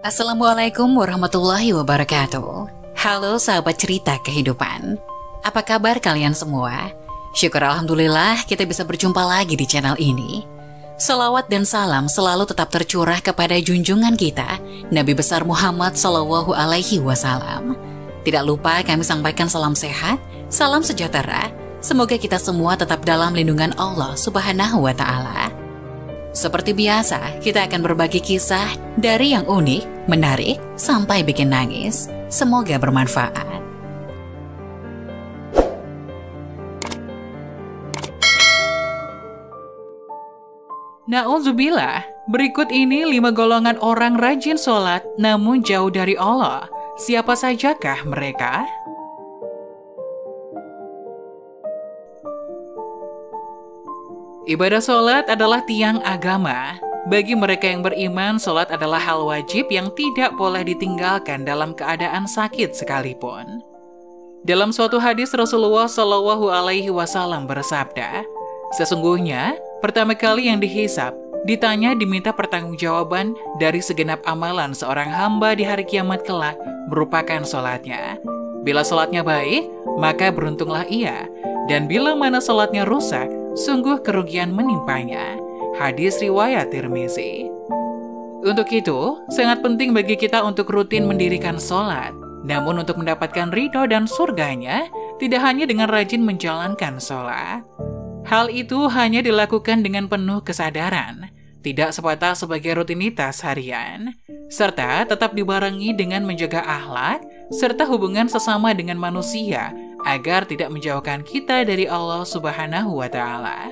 Assalamualaikum warahmatullahi wabarakatuh. Halo sahabat cerita kehidupan. Apa kabar kalian semua? Syukur alhamdulillah kita bisa berjumpa lagi di channel ini. Salawat dan salam selalu tetap tercurah kepada junjungan kita, Nabi besar Muhammad Sallallahu Alaihi Wasallam. Tidak lupa kami sampaikan salam sehat, salam sejahtera. Semoga kita semua tetap dalam lindungan Allah Subhanahu wa Ta'ala. Seperti biasa, kita akan berbagi kisah dari yang unik, menarik, sampai bikin nangis. Semoga bermanfaat. Na'udzubillah, berikut ini 5 golongan orang rajin sholat namun jauh dari Allah. Siapa sajakah mereka? Ibadah sholat adalah tiang agama. Bagi mereka yang beriman, sholat adalah hal wajib yang tidak boleh ditinggalkan dalam keadaan sakit sekalipun. Dalam suatu hadis Rasulullah Shallallahu Alaihi Wasallam bersabda, sesungguhnya pertama kali yang dihisab, ditanya diminta pertanggungjawaban dari segenap amalan seorang hamba di hari kiamat kelak merupakan sholatnya. Bila sholatnya baik, maka beruntunglah ia. Dan bila mana sholatnya rusak, sungguh kerugian menimpanya. Hadis riwayat Tirmizi. Untuk itu, sangat penting bagi kita untuk rutin mendirikan sholat. Namun untuk mendapatkan ridho dan surganya, tidak hanya dengan rajin menjalankan sholat. Hal itu hanya dilakukan dengan penuh kesadaran, tidak sebatas sebagai rutinitas harian, serta tetap dibarengi dengan menjaga akhlak, serta hubungan sesama dengan manusia, agar tidak menjauhkan kita dari Allah Subhanahu wa Ta'ala.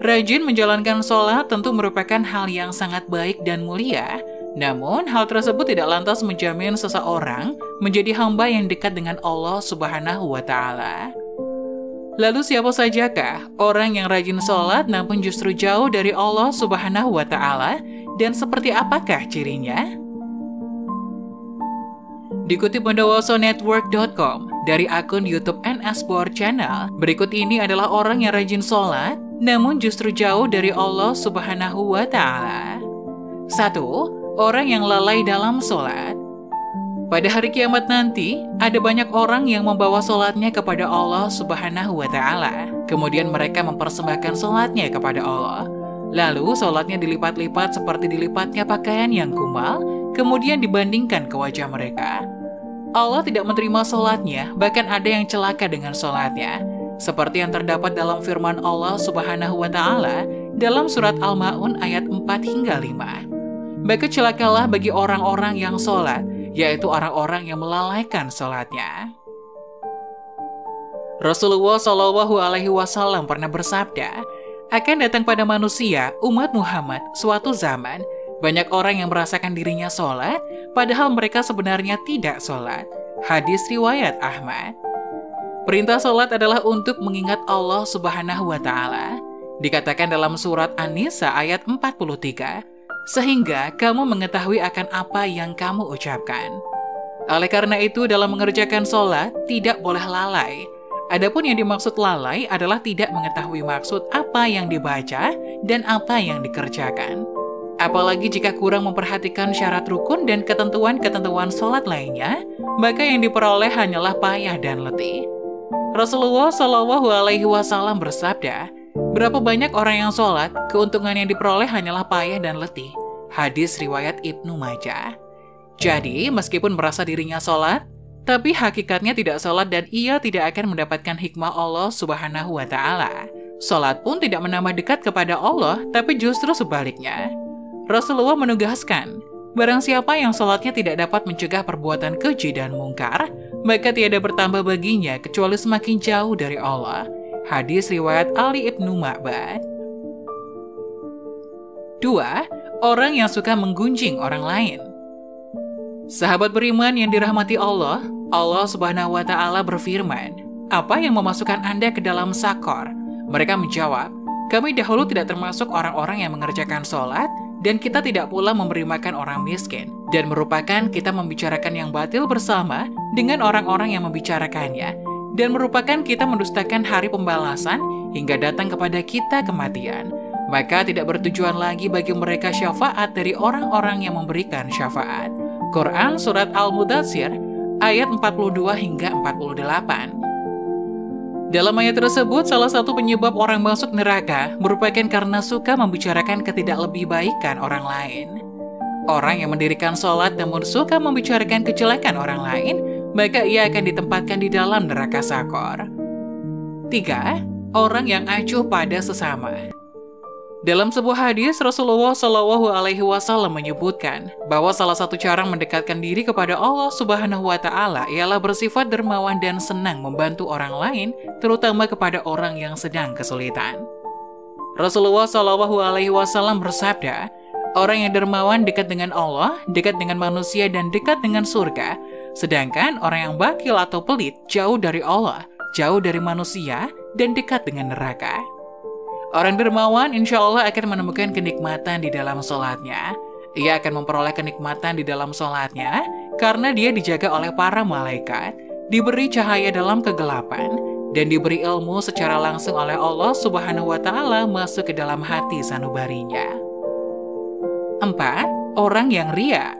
Rajin menjalankan sholat tentu merupakan hal yang sangat baik dan mulia, namun hal tersebut tidak lantas menjamin seseorang menjadi hamba yang dekat dengan Allah Subhanahu wa Ta'ala. Lalu siapa sajakah orang yang rajin sholat namun justru jauh dari Allah Subhanahu wa Ta'ala, dan seperti apakah cirinya? Dikutip Bondawosonetwork.com dari akun YouTube NSBOR Channel, berikut ini adalah orang yang rajin sholat namun justru jauh dari Allah Subhanahu wa Ta'ala. 1. Orang yang lalai dalam sholat. Pada hari kiamat nanti, ada banyak orang yang membawa sholatnya kepada Allah Subhanahu wa Ta'ala. Kemudian mereka mempersembahkan sholatnya kepada Allah. Lalu sholatnya dilipat-lipat seperti dilipatnya pakaian yang kumal, kemudian dibandingkan ke wajah mereka. Allah tidak menerima sholatnya, bahkan ada yang celaka dengan sholatnya. Seperti yang terdapat dalam firman Allah Subhanahu wa Ta'ala dalam surat Al-Ma'un ayat 4 hingga 5. Maka celakalah bagi orang-orang yang sholat, yaitu orang-orang yang melalaikan sholatnya. Rasulullah Shallallahu Alaihi Wasallam pernah bersabda, akan datang pada manusia, umat Muhammad, suatu zaman, banyak orang yang merasakan dirinya sholat, padahal mereka sebenarnya tidak sholat. Hadis riwayat Ahmad. Perintah sholat adalah untuk mengingat Allah Subhanahu wa Ta'ala. Dikatakan dalam surat An-Nisa ayat 43, sehingga kamu mengetahui akan apa yang kamu ucapkan. Oleh karena itu, dalam mengerjakan sholat, tidak boleh lalai. Adapun yang dimaksud lalai adalah tidak mengetahui maksud apa yang dibaca dan apa yang dikerjakan. Apalagi jika kurang memperhatikan syarat rukun dan ketentuan-ketentuan sholat lainnya, maka yang diperoleh hanyalah payah dan letih. Rasulullah Shallallahu Alaihi Wasallam bersabda, berapa banyak orang yang sholat, keuntungan yang diperoleh hanyalah payah dan letih. Hadis riwayat Ibnu Majah. Jadi, meskipun merasa dirinya sholat, tapi hakikatnya tidak sholat dan ia tidak akan mendapatkan hikmah Allah Subhanahu wa Ta'ala. Sholat pun tidak menambah dekat kepada Allah, tapi justru sebaliknya. Rasulullah menugaskan, barang siapa yang sholatnya tidak dapat mencegah perbuatan keji dan mungkar, maka tiada bertambah baginya kecuali semakin jauh dari Allah. Hadis riwayat Ali Ibnu Ma'bad. 2. Orang yang suka menggunjing orang lain. Sahabat beriman yang dirahmati Allah, Allah Subhanahu wa Ta'ala berfirman, apa yang memasukkan Anda ke dalam sakor? Mereka menjawab, kami dahulu tidak termasuk orang-orang yang mengerjakan sholat, dan kita tidak pula memberi makan orang miskin, dan merupakan kita membicarakan yang batil bersama dengan orang-orang yang membicarakannya, dan merupakan kita mendustakan hari pembalasan hingga datang kepada kita kematian. maka tidak bertujuan lagi bagi mereka syafaat dari orang-orang yang memberikan syafaat. Quran Surat Al-Mudaththir ayat 42 hingga 48. Dalam ayat tersebut, salah satu penyebab orang masuk neraka merupakan karena suka membicarakan ketidaklebihbaikan orang lain. Orang yang mendirikan sholat namun suka membicarakan kejelekan orang lain, maka ia akan ditempatkan di dalam neraka sakor. 3. Orang yang acuh pada sesama. Dalam sebuah hadis, Rasulullah SAW menyebutkan bahwa salah satu cara mendekatkan diri kepada Allah Subhanahu wa Ta'ala ialah bersifat dermawan dan senang membantu orang lain, terutama kepada orang yang sedang kesulitan. Rasulullah SAW bersabda, orang yang dermawan dekat dengan Allah, dekat dengan manusia, dan dekat dengan surga, sedangkan orang yang bakil atau pelit jauh dari Allah, jauh dari manusia, dan dekat dengan neraka. Orang dermawan insya Allah akan menemukan kenikmatan di dalam sholatnya. Ia akan memperoleh kenikmatan di dalam sholatnya karena dia dijaga oleh para malaikat, diberi cahaya dalam kegelapan, dan diberi ilmu secara langsung oleh Allah Subhanahu wa Ta'ala masuk ke dalam hati sanubarinya. 4. Orang yang ria.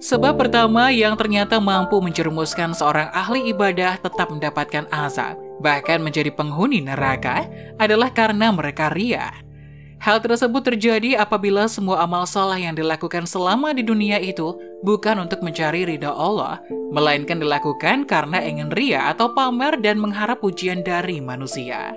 Sebab pertama yang ternyata mampu menjerumuskan seorang ahli ibadah tetap mendapatkan azab, bahkan menjadi penghuni neraka, adalah karena mereka ria. Hal tersebut terjadi apabila semua amal saleh yang dilakukan selama di dunia itu bukan untuk mencari ridha Allah, melainkan dilakukan karena ingin ria atau pamer dan mengharap pujian dari manusia.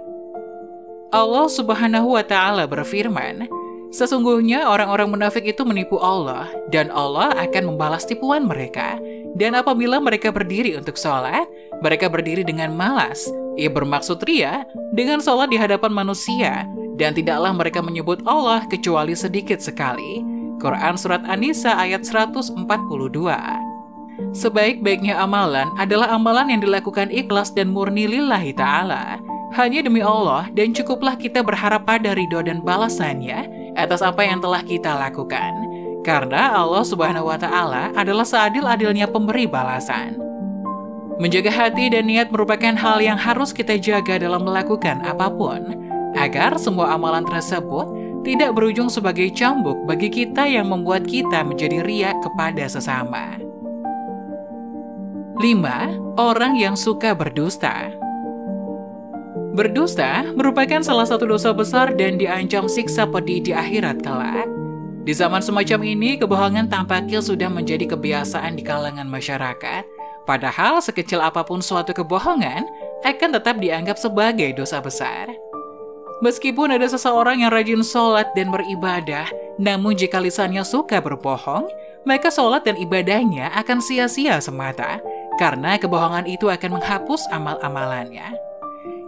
Allah Subhanahu wa Ta'ala berfirman, sesungguhnya orang-orang munafik itu menipu Allah, dan Allah akan membalas tipuan mereka. Dan apabila mereka berdiri untuk sholat, mereka berdiri dengan malas. Ia bermaksud ria dengan sholat di hadapan manusia, dan tidaklah mereka menyebut Allah kecuali sedikit sekali. Quran Surat An-Nisa ayat 142. Sebaik-baiknya amalan adalah amalan yang dilakukan ikhlas dan murni lillahi ta'ala, hanya demi Allah, dan cukuplah kita berharap pada ridho dan balasannya atas apa yang telah kita lakukan. Karena Allah Subhanahu wa Ta'ala adalah seadil-adilnya pemberi balasan. Menjaga hati dan niat merupakan hal yang harus kita jaga dalam melakukan apapun, agar semua amalan tersebut tidak berujung sebagai cambuk bagi kita yang membuat kita menjadi riya kepada sesama. 5. Orang yang suka berdusta. Berdusta merupakan salah satu dosa besar dan diancam siksa pedih di akhirat kelak. Di zaman semacam ini, kebohongan tampaknya sudah menjadi kebiasaan di kalangan masyarakat. Padahal sekecil apapun suatu kebohongan akan tetap dianggap sebagai dosa besar. Meskipun ada seseorang yang rajin sholat dan beribadah, namun jika lisannya suka berbohong, maka sholat dan ibadahnya akan sia-sia semata, karena kebohongan itu akan menghapus amal-amalannya.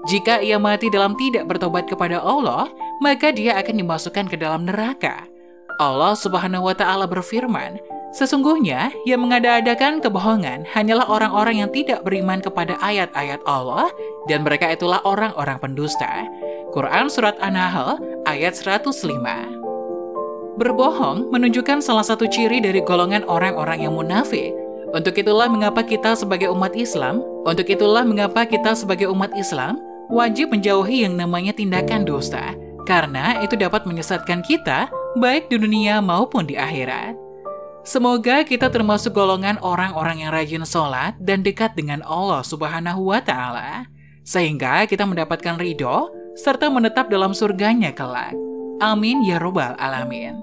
Jika ia mati dalam tidak bertobat kepada Allah, maka dia akan dimasukkan ke dalam neraka. Allah Subhanahu wa Ta'ala berfirman, sesungguhnya yang mengada-adakan kebohongan hanyalah orang-orang yang tidak beriman kepada ayat-ayat Allah, dan mereka itulah orang-orang pendusta. Quran Surat An-Nahl ayat 105. Berbohong menunjukkan salah satu ciri dari golongan orang-orang yang munafik. Untuk itulah mengapa kita sebagai umat Islam wajib menjauhi yang namanya tindakan dusta, karena itu dapat menyesatkan kita baik di dunia maupun di akhirat. Semoga kita termasuk golongan orang-orang yang rajin sholat dan dekat dengan Allah Subhanahu wa Ta'ala, sehingga kita mendapatkan ridho serta menetap dalam surganya kelak. Amin ya Rabbal Alamin.